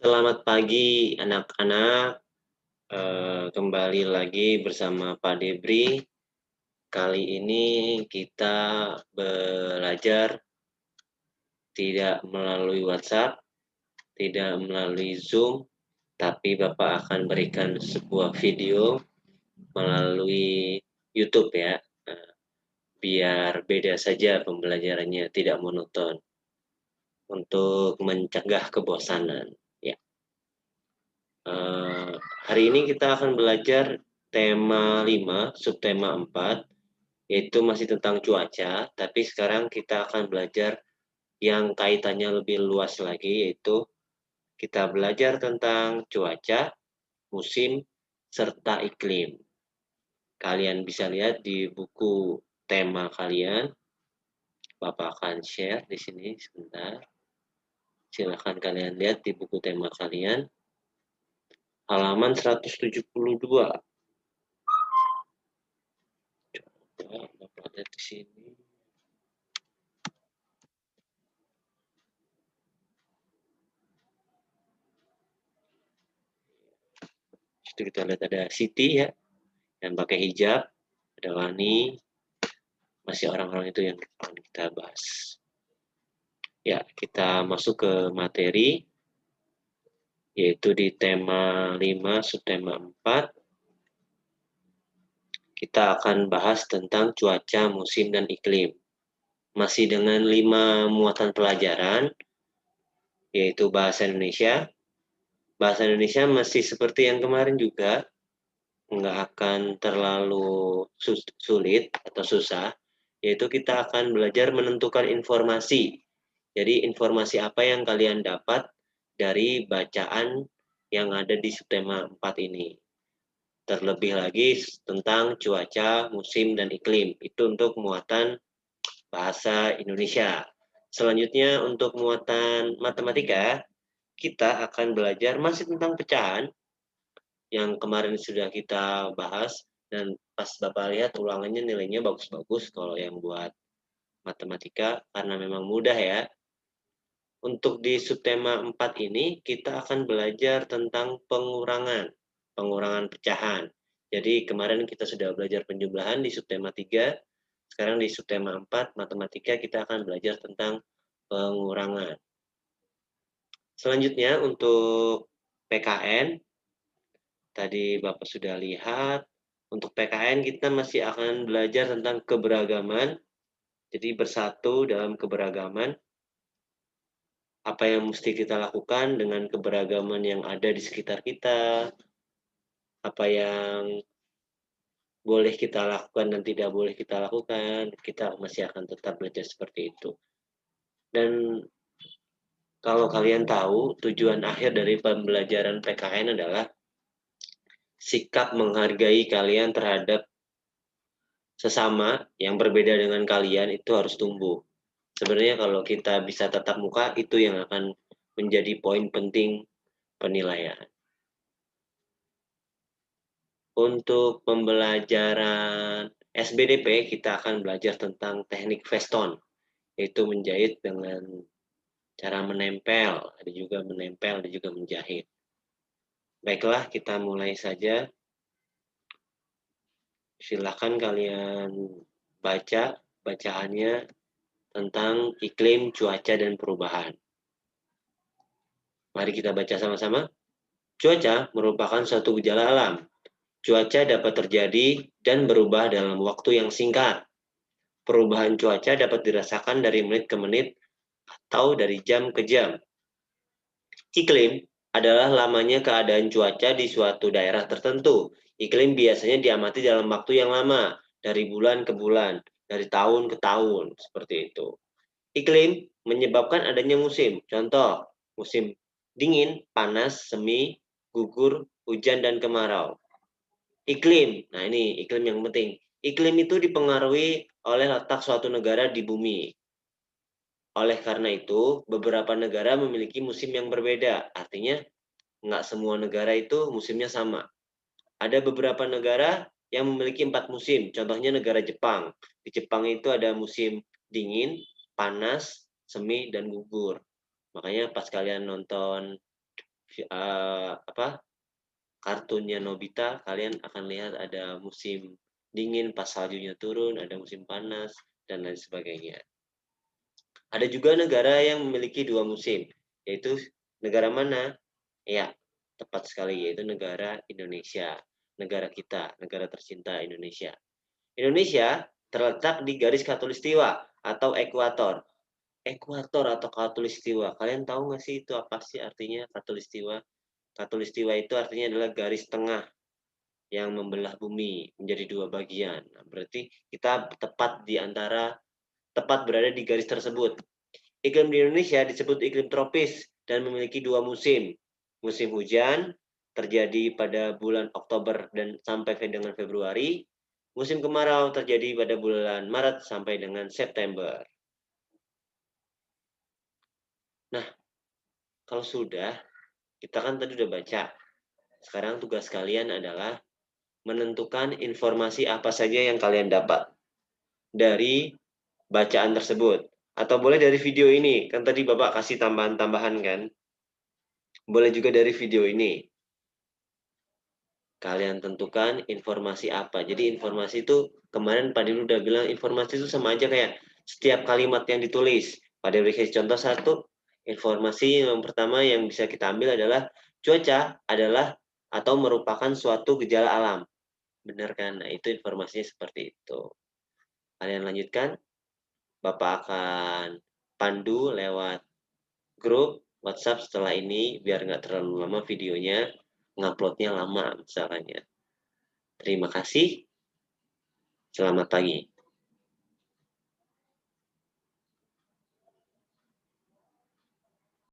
Selamat pagi anak-anak, kembali lagi bersama Pak Debri. Kali ini kita belajar tidak melalui WhatsApp, tidak melalui Zoom, tapi Bapak akan berikan sebuah video melalui YouTube ya, biar beda saja pembelajarannya, tidak monoton, untuk mencegah kebosanan. Ya. Hari ini kita akan belajar tema 5, subtema 4, yaitu masih tentang cuaca, tapi sekarang kita akan belajar yang kaitannya lebih luas lagi, yaitu kita belajar tentang cuaca, musim, serta iklim. Kalian bisa lihat di buku tema kalian. Bapak akan share di sini sebentar. Silahkan kalian lihat di buku tema kalian. Halaman 172. Coba Bapak lihat di sini. Itu kita lihat ada Siti ya, yang pakai hijab, ada Lani, masih orang-orang itu yang akan kita bahas. Ya, kita masuk ke materi, yaitu di tema 5, subtema 4. Kita akan bahas tentang cuaca, musim, dan iklim. Masih dengan 5 muatan pelajaran, yaitu bahasa Indonesia. Bahasa Indonesia masih seperti yang kemarin juga, nggak akan terlalu sulit atau susah, yaitu kita akan belajar menentukan informasi. Jadi informasi apa yang kalian dapat dari bacaan yang ada di subtema 4 ini. Terlebih lagi tentang cuaca, musim, dan iklim. Itu untuk muatan bahasa Indonesia. Selanjutnya untuk muatan matematika, kita akan belajar masih tentang pecahan, yang kemarin sudah kita bahas, dan pas Bapak lihat ulangannya nilainya bagus-bagus kalau yang buat matematika, karena memang mudah ya. Untuk di subtema 4 ini, kita akan belajar tentang pengurangan pecahan. Jadi kemarin kita sudah belajar penjumlahan di subtema 3, sekarang di subtema 4, matematika, kita akan belajar tentang pengurangan. Selanjutnya untuk PKN, tadi Bapak sudah lihat, untuk PKN kita masih akan belajar tentang keberagaman, jadi bersatu dalam keberagaman. Apa yang mesti kita lakukan dengan keberagaman yang ada di sekitar kita, apa yang boleh kita lakukan dan tidak boleh kita lakukan, kita masih akan tetap belajar seperti itu. Dan kalau kalian tahu, tujuan akhir dari pembelajaran PKN adalah sikap menghargai kalian terhadap sesama yang berbeda dengan kalian itu harus tumbuh. Sebenarnya kalau kita bisa tatap muka, itu yang akan menjadi poin penting penilaian. Untuk pembelajaran SBDP, kita akan belajar tentang teknik Veston, yaitu menjahit dengan cara menempel, ada juga menempel, ada juga menjahit. Baiklah, kita mulai saja. Silakan kalian baca bacaannya tentang iklim, cuaca, dan perubahan. Mari kita baca sama-sama. Cuaca merupakan suatu gejala alam. Cuaca dapat terjadi dan berubah dalam waktu yang singkat. Perubahan cuaca dapat dirasakan dari menit ke menit atau dari jam ke jam. Iklim adalah lamanya keadaan cuaca di suatu daerah tertentu. Iklim biasanya diamati dalam waktu yang lama, dari bulan ke bulan, dari tahun ke tahun, seperti itu. Iklim menyebabkan adanya musim. Contoh, musim dingin, panas, semi, gugur, hujan, dan kemarau. Iklim, nah ini iklim yang penting. Iklim itu dipengaruhi oleh letak suatu negara di bumi. Oleh karena itu, beberapa negara memiliki musim yang berbeda. Artinya, nggak semua negara itu musimnya sama. Ada beberapa negara yang memiliki 4 musim. Contohnya negara Jepang. Di Jepang itu ada musim dingin, panas, semi, dan gugur. Makanya pas kalian nonton kartunnya Nobita, kalian akan lihat ada musim dingin pas saljunya turun, ada musim panas, dan lain sebagainya. Ada juga negara yang memiliki 2 musim, yaitu negara mana? Ya, tepat sekali, yaitu negara Indonesia. Negara kita, negara tercinta Indonesia. Indonesia terletak di garis khatulistiwa atau ekuator. Ekuator atau khatulistiwa. Kalian tahu nggak sih itu apa sih artinya khatulistiwa? Khatulistiwa itu artinya adalah garis tengah yang membelah bumi menjadi 2 bagian. Nah, berarti kita tepat berada di garis tersebut. Iklim di Indonesia disebut iklim tropis dan memiliki 2 musim. Musim hujan terjadi pada bulan Oktober dan sampai dengan Februari. Musim kemarau terjadi pada bulan Maret sampai dengan September. Nah, kalau sudah, kita kan tadi udah baca. Sekarang tugas kalian adalah menentukan informasi apa saja yang kalian dapat dari bacaan tersebut. Atau boleh dari video ini, kan tadi Bapak kasih tambahan-tambahan kan? Boleh juga dari video ini. Kalian tentukan informasi apa. Jadi informasi itu, kemarin Pak Diru udah bilang, informasi itu sama aja kayak setiap kalimat yang ditulis. Pak Diru kasih contoh satu, informasi yang pertama yang bisa kita ambil adalah cuaca adalah atau merupakan suatu gejala alam. Benar kan? Nah, itu informasinya seperti itu. Kalian lanjutkan, Bapak akan pandu lewat grup WhatsApp setelah ini, biar nggak terlalu lama videonya, nguploadnya lama misalnya. Terima kasih, selamat pagi.